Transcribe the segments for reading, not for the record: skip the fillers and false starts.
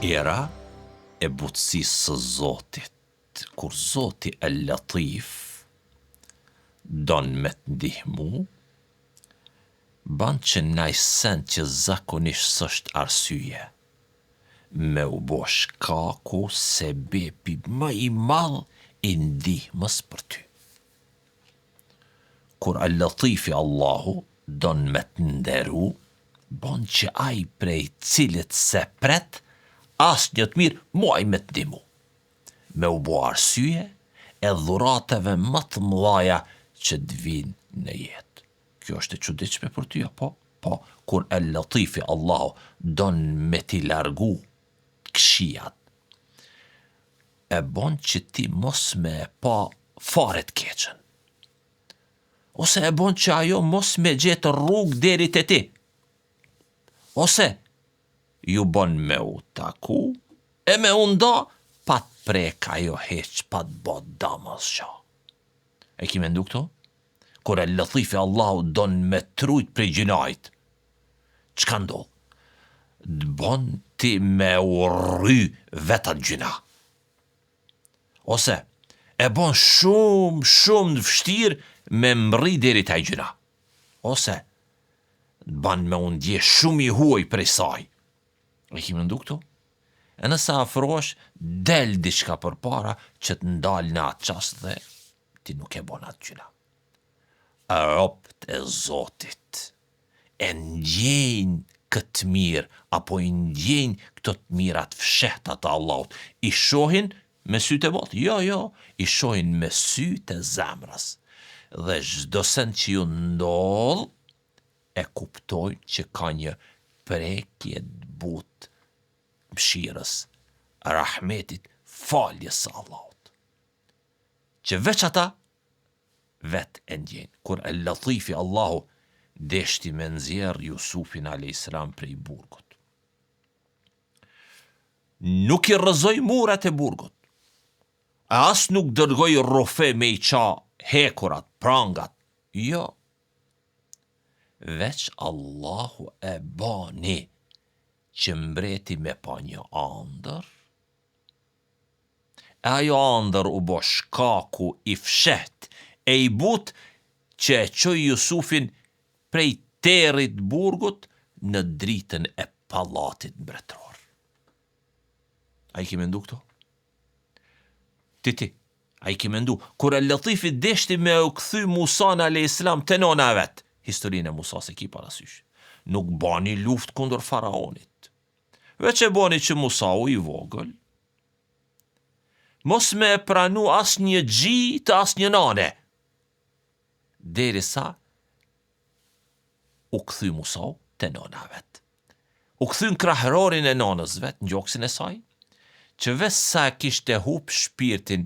Era e butësisë së Zotit, kur Zoti El Latif don me të ndihmu, ban që naj sen që zakonisht s'është arsye, me u bo shkaku se bepi më i madh i ndihmës për ty. Kur El Latifi Allahu don me të nderu, ban që ai prej cilit se pret, as një të mirë muaj me të ndihmu, me u bo arsye e dhurateve më të mëdhaja që të vinë në jetë. Kjo është e çuditshme për ty, apo? Po, kur El Latifi Allahu don me t'i largu këshijat, e bon që ti mos me pa fare të keqen, ose e bon që ajo mos me gjetë rrugë deri te ti, ose ju bon me u taku e me u nda pa të prek ajo heq, pa të bot damës qa. E ki mendu këto? Kur El Latifi Allahu don me trujt prej gjinajt, çka ndodh? Bon ti me u rry vetat gjina. Ose e bon shumë të vështirë me mri deri taj gjina. Ose ban me u ndje shumë i huaj prej saj. E ki mendu këto? E nëse afrosh, del diçka përpara që të ndal në atë qast dhe ti nuk e bon atë gjina. A ropt e Zotit e ndjejnë këtë mirë, apo i ndjejnë këto të mirat fshehta të Allahut, i shohin me sytë e botë? Jo, i shohin me sytë e zemrës. Dhe çdo sen që ju ndodh, e kuptojnë që ka një prekje të butë mëshirës, rahmetit, faljes së Allahut. Që veç ata vet e ndjejnë. Kur El Latifi Allahu deshti me nxjerr Jusufin a.s. prej burgut, nuk i rrëzoi murat e burgut, as nuk dërgoi rrofe me i qa hekurat, prangat. Jo. Veç Allahu e bani që mbreti me pa një andër, e ajo andër u bo shkaku i fshet e i but që e qoj Jusufin prej terit burgut në dritën e pallatit mbretëror. A i ki mendu këto? Ti, a i ki mendu, kur El Latifi deshti me u kthy Musa a.s. te nona vet, historinë e Musas e ki parasysh, nuk bani luft kundër faraonit, veç e bani që Musa u i vogël, mos me pranu as një gjitë, as një nane, derisa u kthy Musa te nona vet. U kthy në krahërorin e nonës vet, në gjoksin e saj, që veç sa kishte hup shpirtin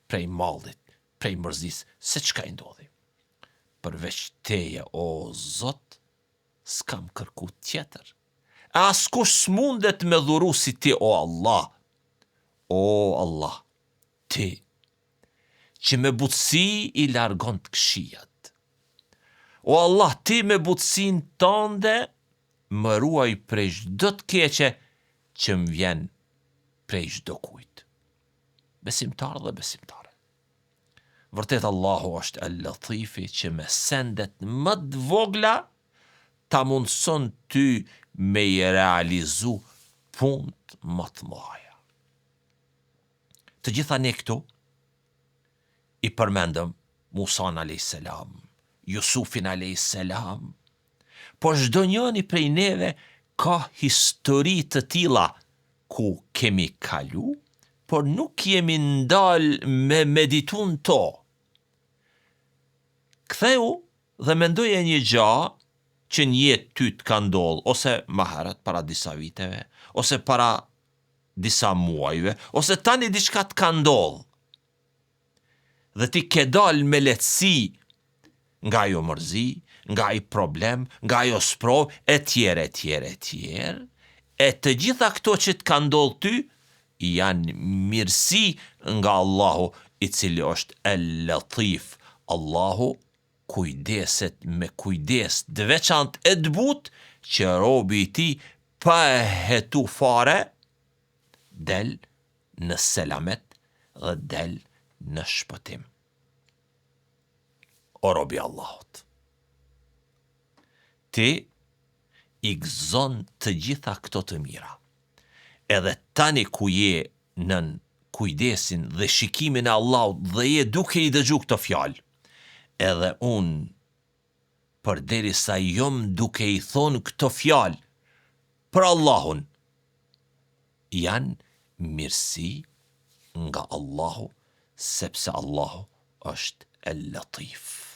prej mallit, prej mërzis, se çka i ndodhi. Përveç teje, o Zot, s'kam kërku tjetër. Askush s'mundet me dhuru si ti, o Allah. O Allah, ti, që me butësi i largon të këshijat. O Allah, ti me butësin tënde, më ruaj prej çdo të keqe që më vjen prej çdo kujt. Besimtar dhe besimtare. Vërtet Allahu është El Latifi që me sendet më të vogla ta mundson ty me i realizu punë më të mëdha. Të gjitha ne këtu i përmendëm Musan a.s., Jusufin a.s., po çdo njëri prej neve ka histori të tilla ku kemi kalu, por nuk jemi ndal me meditun to. Ktheu dhe mendoje një gjë që në jetë ty të ka ndodhur, ose më herët para disa viteve, ose para disa muajve, ose tani diçka të ka ndodhur. Dhe ti ke dal me lehtësi nga ajo mërzi, nga ai problem, nga ajo sprov, etj. E të gjitha këto që të ka ndodhur ty janë mirësi nga Allahu, i cili është El Latif. Allahu kujdeset me kujdes të veçantë e të butë që robi i tij pa e hetu fare del në selamet dhe del në shpëtim. O robi Allahut, ti i gëzon të gjitha këto të mira, edhe tani ku je nën kujdesin dhe shikimin e Allahut dhe je duke i dëgju këto fjalë, edhe unë përderisa jom duke i thonë këto fjalë për Allahun, janë mirësi nga Allahu, sepse Allahu është el-Latif.